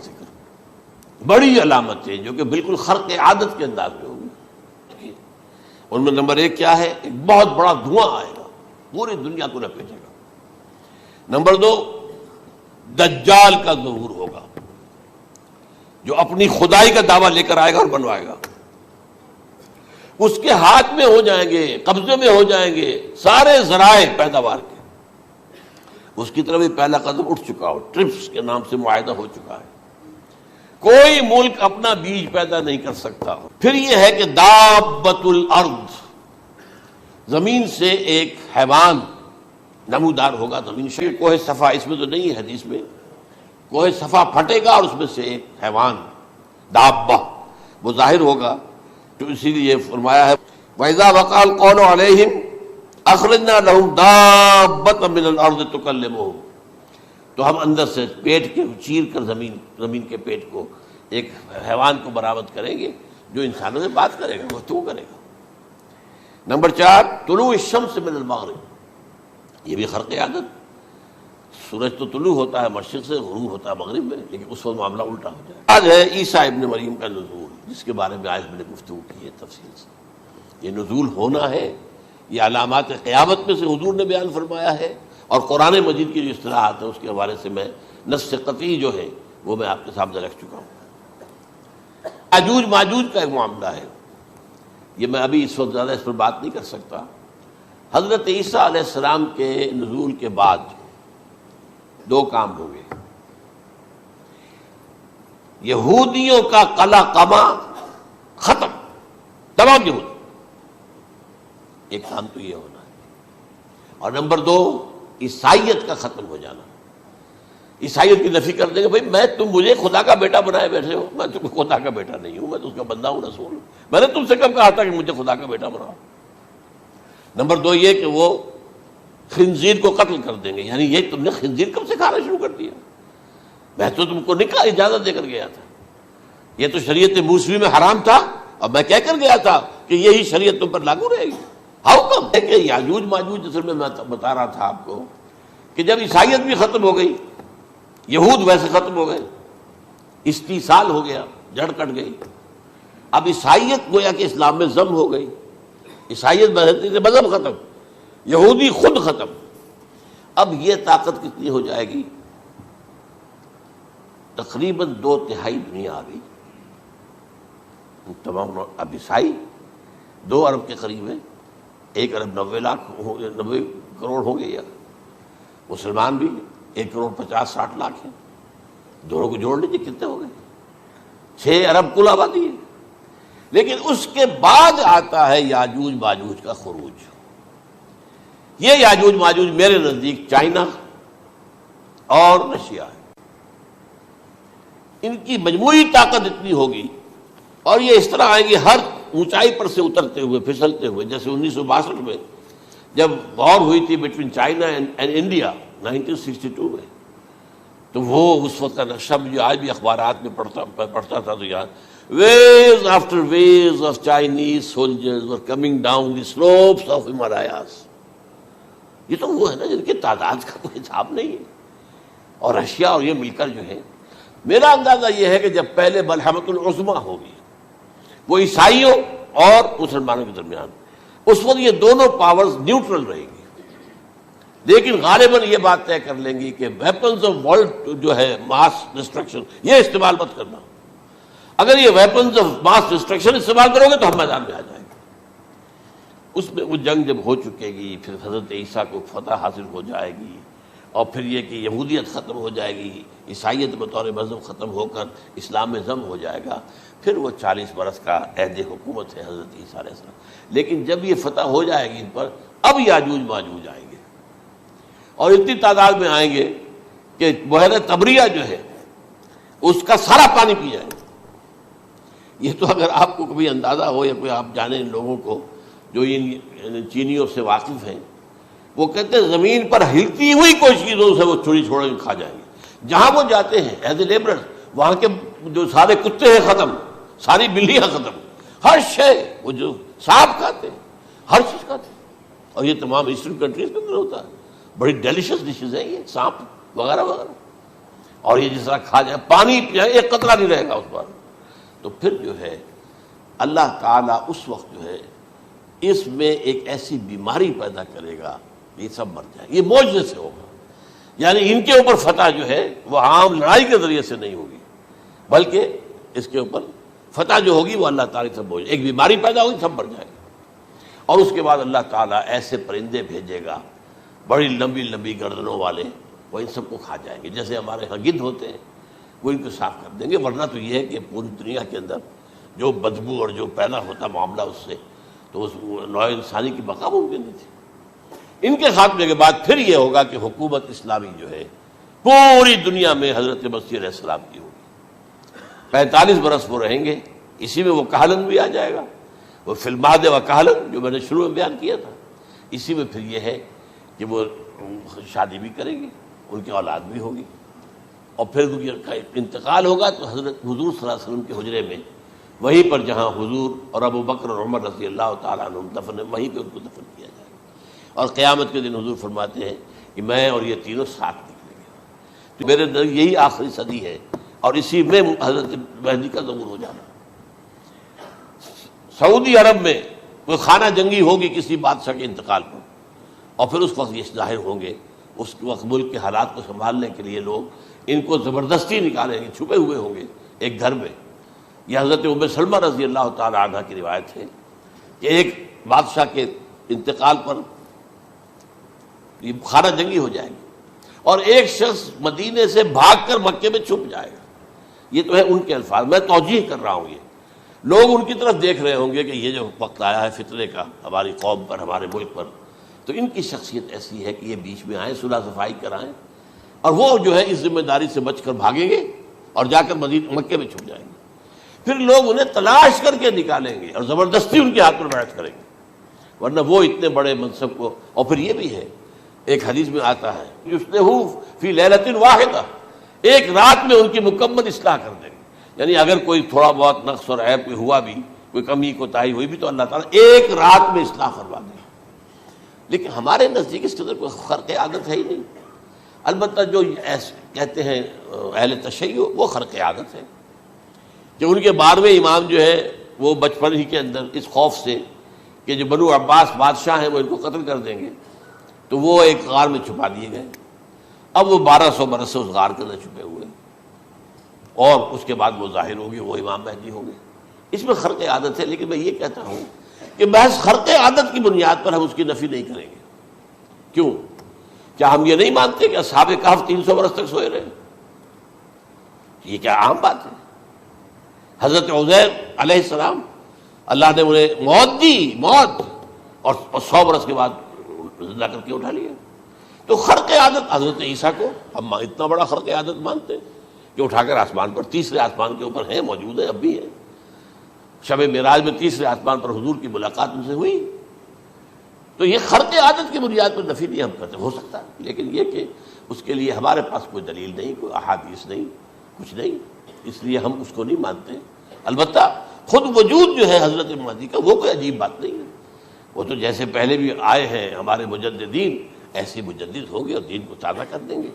ذکر، بڑی علامتیں جو کہ بالکل خرق عادت کے انداز میں ہوگی۔ ان میں نمبر 1 کیا ہے؟ ایک بہت بڑا دھواں آئے گا، پوری دنیا کو لپیٹے گا۔ نمبر 2، دجال کا ظہور ہوگا، جو اپنی خدائی کا دعویٰ لے کر آئے گا اور بنوائے گا۔ اس کے ہاتھ میں ہو جائیں گے، قبضے میں ہو جائیں گے سارے ذرائع پیداوار کے۔ اس کی طرف بھی پہلا قدم اٹھ چکا ہو، ٹرپس کے نام سے معاہدہ ہو چکا ہے۔ کوئی ملک اپنا بیج پیدا نہیں کر سکتا۔ پھر یہ ہے کہ دابۃ الارض، زمین سے ایک حیوان نمودار ہوگا زمین سے۔ کوہ صفا اس میں تو نہیں ہے حدیث میں، کوہ صفا پھٹے گا اور اس میں سے ایک حیوان دابہ وہ ظاہر ہوگا۔ تو اسی لیے فرمایا ہے وَإِذَا وَقَعَ الْقَوْلُ عَلَيْهِمْ أَخْرَجْنَا لَهُمْ دَابَّةً مِّنَ الْأَرْضِ تُكَلِّمُهُمْ، تو ہم اندر سے پیٹ کے چیر کر زمین کے پیٹ کو ایک حیوان کو برآمد کریں گے جو انسانوں سے بات کرے گا، گفتگو کرے گا۔ نمبر 4، طلوع الشمس من المغرب، یہ بھی خرق عادت۔ سورج تو طلوع ہوتا ہے مشرق سے، غروب ہوتا ہے مغرب میں، لیکن اس وقت معاملہ الٹا ہو جائے۔ آج ہے عیسیٰ ابن مریم کا نزول، جس کے بارے میں آج میں نے گفتگو کی ہے تفصیل سے۔ یہ نزول ہونا ہے، یہ علامات قیامت میں سے حضور نے بیان فرمایا ہے، اور قرآن مجید کی جو اصطلاحات ہیں اس کے حوالے سے میں نص قطعی جو ہے وہ میں آپ کے سامنے رکھ چکا ہوں۔ یاجوج ماجوج کا ایک معاملہ ہے، یہ میں ابھی اس وقت زیادہ اس پر بات نہیں کر سکتا۔ حضرت عیسیٰ علیہ السلام کے نزول کے بعد 2 کام ہوں گے۔ یہودیوں کا قلع قمع ختم، تمام یہود، ایک کام تو یہ ہونا ہے۔ اور نمبر 2، عیسائیت کا ختم ہو جانا۔ عیسائیت کی نفی کر دیں گے، بھائی تم مجھے خدا کا بیٹا بنائے بیٹھے ہو، میں تم خدا کا بیٹا نہیں ہوں، میں تو اس کا بندہ ہوں، رسول ہوں۔ میں نے تم سے کب کہا تھا کہ مجھے خدا کا بیٹا بناؤ؟ نمبر 2 یہ کہ وہ خنزیر کو قتل کر دیں گے، یعنی یہ تم نے خنزیر کب سے کھانا شروع کر دیا؟ میں تو تم کو نکاح اجازت دے کر گیا تھا، یہ تو شریعت موسوی میں حرام تھا، اور میں کہہ کر گیا تھا کہ یہی شریعت تم پر لاگو رہے گی۔ ہاؤ کم ہے کہ یاجوج ماجوج، جیسے میں بتا رہا تھا آپ کو کہ جب عیسائیت بھی ختم ہو گئی، یہود ویسے ختم ہو گئے، استیصال ہو گیا، جڑ کٹ گئی، اب عیسائیت گویا کہ اسلام میں ضم ہو گئی۔ عیسائیت مذہب ختم، یہودی خود ختم۔ اب یہ طاقت کتنی ہو جائے گی؟ تقریباً 2/3 دنیا آ گئی، تمام۔ اب عیسائی 2 ارب کے قریب ہے، 1 ارب 90 کروڑ ہو گئے، یا مسلمان بھی 1 کروڑ 50-60 لاکھ ہیں، دونوں کو جوڑ لیجیے کتنے ہو گئے؟ 6 ارب کل آبادی ہے۔ لیکن اس کے بعد آتا ہے یاجوج ماجوج کا خروج۔ یہ یاجوج ماجوج میرے نزدیک چائنا اور رشیا ہے، ان کی مجموعی طاقت اتنی ہوگی، اور یہ اس طرح آئیں گے ہر اونچائی پر سے اترتے ہوئے، پھسلتے ہوئے۔ جیسے 1962 میں جب وار ہوئی تھی بٹوین چائنا اینڈ انڈیا 1962 میں، تو وہ اس وقت کا نقشہ مجھے آج بھی اخبارات میں پڑھتا تھا تو یاد، waves after waves of Chinese soldiers were coming down the slopes of Himalayas۔ یہ تو وہ ہے نا جن کی تعداد کا کوئی حساب نہیں ہے، اور رشیا اور یہ مل کر جو ہے، میرا اندازہ یہ ہے کہ جب پہلے ملحمۃ العظمیٰ ہوگی وہ عیسائیوں اور مسلمانوں کے درمیان، اس وقت یہ دونوں پاورز نیوٹرل رہیں گی، لیکن غالباً یہ بات طے کر لیں گی کہ ویپنز آف ورلڈ جو ہے ماس ڈسٹرکشن، یہ استعمال مت کرنا۔ اگر یہ ویپنز آف ماس ڈسٹرکشن استعمال کرو گے تو ہم میدان میں آ جائیں گے۔ اس میں وہ جنگ جب ہو چکے گی، پھر حضرت عیسیٰ کو فتح حاصل ہو جائے گی، اور پھر یہ کہ یہودیت ختم ہو جائے گی، عیسائیت بطور مذہب ختم ہو کر اسلام میں ضم ہو جائے گا، پھر وہ 40 برس کا عہد حکومت ہے حضرت عیسیٰ علیہ السلام۔ لیکن جب یہ فتح ہو جائے گی ان پر، اب یاجوج ماجوج آئیں گے، اور اتنی تعداد میں آئیں گے کہ بحیرہ طبریہ جو ہے اس کا سارا پانی پی جائے گا۔ یہ تو اگر آپ کو کبھی اندازہ ہو، یا کوئی آپ جانیں ان لوگوں کو جو ان چینیوں سے واقف ہیں، وہ کہتے ہیں زمین پر ہلتی ہوئی کوئی چیزوں سے وہ چھڑی چھوڑ کے کھا جائیں گے۔ جہاں وہ جاتے ہیں ایز اے لیبرر، وہاں کے جو سارے کتے ہیں ختم، ساری بلیاں ختم، ہر شے، وہ جو سانپ کھاتے ہیں، ہر چیز کھاتے ہیں، اور یہ تمام ایسٹرن کنٹریز کے اندر ہوتا ہے۔ بڑی ڈیلیشس ڈشز ہیں یہ، سانپ وغیرہ وغیرہ۔ اور یہ جس طرح کھا جائے، پانی پیا ایک قطرہ نہیں رہے گا اس پر، تو پھر جو ہے اللہ تعالیٰ اس وقت جو ہے اس میں ایک ایسی بیماری پیدا کرے گا، یہ سب مر جائیں، یہ معجزے سے ہوگا۔ یعنی ان کے اوپر فتح جو ہے وہ عام لڑائی کے ذریعے سے نہیں ہوگی، بلکہ اس کے اوپر فتح جو ہوگی وہ اللہ تعالیٰ سے بوجھ، ایک بیماری پیدا ہوگی، سب مر جائے گا۔ اور اس کے بعد اللہ تعالیٰ ایسے پرندے بھیجے گا بڑی لمبی لمبی گردنوں والے، وہ ان سب کو کھا جائیں گے، جیسے ہمارے ہاں گدھ ہوتے ہیں، وہ ان کو صاف کر دیں گے۔ ورنہ تو یہ ہے کہ پوری دنیا کے اندر جو بدبو اور جو پیدا ہوتا معاملہ اس سے، تو اس نوع انسانی کی بقا ممکن نہیں تھی۔ ان کے خاتمے کے بعد پھر یہ ہوگا کہ حکومت اسلامی جو ہے پوری دنیا میں حضرت مسیح علیہ السلام کی ہوگی۔ 45 برس وہ رہیں گے، اسی میں وہ کہلن بھی آ جائے گا، وہ فی المہد و کہلن جو میں نے شروع میں بیان کیا تھا، اسی میں پھر یہ ہے کہ وہ شادی بھی کریں گے، ان کی اولاد بھی ہوگی، اور پھر ان کا انتقال ہوگا تو حضرت حضور صلی اللہ علیہ وسلم کے حجرے میں، وہیں پر جہاں حضور اور ابو بکر اور عمر رضی اللہ تعالیٰ عنہ دفن ہے، وہیں پہ ان کو دفن کیا جائے گا۔ اور قیامت کے دن حضور فرماتے ہیں کہ میں اور یہ تینوں ساتھ نکلیں گے۔ تو میرے نزدیک یہی آخری صدی ہے، اور اسی میں حضرت مہدی کا ظہور ہو جانا۔ سعودی عرب میں کوئی خانہ جنگی ہوگی کسی بادشاہ کے انتقال پر، اور پھر اس وقت یہ ظاہر ہوں گے، اس وقت ملک کے حالات کو سنبھالنے کے لیے لوگ ان کو زبردستی نکالیں گے، چھپے ہوئے ہوں گے ایک گھر میں۔ یہ حضرت ام سلمہ رضی اللہ تعالی عنہ کی روایت ہے کہ ایک بادشاہ کے انتقال پر یہ خانہ جنگی ہو جائے گی، اور ایک شخص مدینے سے بھاگ کر مکے میں چھپ جائے گا۔ یہ تو ہے ان کے الفاظ، میں توجیہ کر رہا ہوں، یہ لوگ ان کی طرف دیکھ رہے ہوں گے کہ یہ جو وقت آیا ہے فتنے کا ہماری قوم پر، ہمارے ملک پر، تو ان کی شخصیت ایسی ہے کہ یہ بیچ میں آئیں، صلح صفائی کرائیں، اور وہ جو ہے اس ذمہ داری سے بچ کر بھاگیں گے اور جا کر مکے میں چھپ جائیں گے۔ پھر لوگ انہیں تلاش کر کے نکالیں گے اور زبردستی ان کے ہاتھ پر بیعت کریں گے، ورنہ وہ اتنے بڑے منصب کو۔ اور پھر یہ بھی ہے، ایک حدیث میں آتا ہے یصلحو فی لیلۃ واحدہ، ایک رات میں ان کی مکمل اصلاح کر دیں گے۔ یعنی اگر کوئی تھوڑا بہت نقص اور عیب کوئی ہوا بھی، کوئی کمی کوتاہی ہوئی بھی، تو اللہ تعالیٰ ایک رات میں اصلاح کروا دیں گے۔ لیکن ہمارے نزدیک اس کے اندر کوئی خرق عادت ہے ہی نہیں۔ البتہ جو کہتے ہیں اہل تشیع، وہ خرق عادت ہے کہ ان کے 12ویں امام جو ہے وہ بچپن ہی کے اندر اس خوف سے کہ جو بنو عباس بادشاہ ہیں وہ ان کو قتل کر دیں گے، تو وہ ایک غار میں چھپا دیے گئے۔ اب وہ 1200 برس سے اس غار کے اندر چھپے ہوئے، اور اس کے بعد وہ ظاہر ہوگی، وہ امام مہدی ہوں گے۔ اس میں خرق عادت ہے، لیکن میں یہ کہتا ہوں کہ محض خرق عادت کی بنیاد پر ہم اس کی نفی نہیں کریں گے۔ کیوں؟ کیا ہم یہ نہیں مانتے کہ اصحاب کہف 300 برس تک سوئے رہے؟ یہ کیا عام بات ہے؟ حضرت عزیر علیہ السلام، اللہ نے انہیں موت دی، موت، اور 100 برس کے بعد زندہ کر کے اٹھا لیا۔ تو خرق عادت حضرت عیسیٰ کو ہم اتنا بڑا خرق عادت مانتے ہیں کہ اٹھا کر آسمان پر، تیسرے آسمان کے اوپر ہیں، موجود ہے، اب بھی ہے۔ شب معراج میں تیسرے آسمان پر حضور کی ملاقات ان سے ہوئی۔ تو یہ خرق عادت کی بنیاد پر نفی نہیں ہم کرتے، ہو سکتا ہے، لیکن یہ کہ اس کے لیے ہمارے پاس کوئی دلیل نہیں، کوئی احادیث نہیں، کچھ نہیں، اس لیے ہم اس کو نہیں مانتے۔ البتہ خود وجود جو ہے حضرت مہدی کا وہ کوئی عجیب بات نہیں ہے، وہ تو جیسے پہلے بھی آئے ہیں ہمارے مجددین، ایسے مجدد ہوں گے اور دین کو تازہ کر دیں گے۔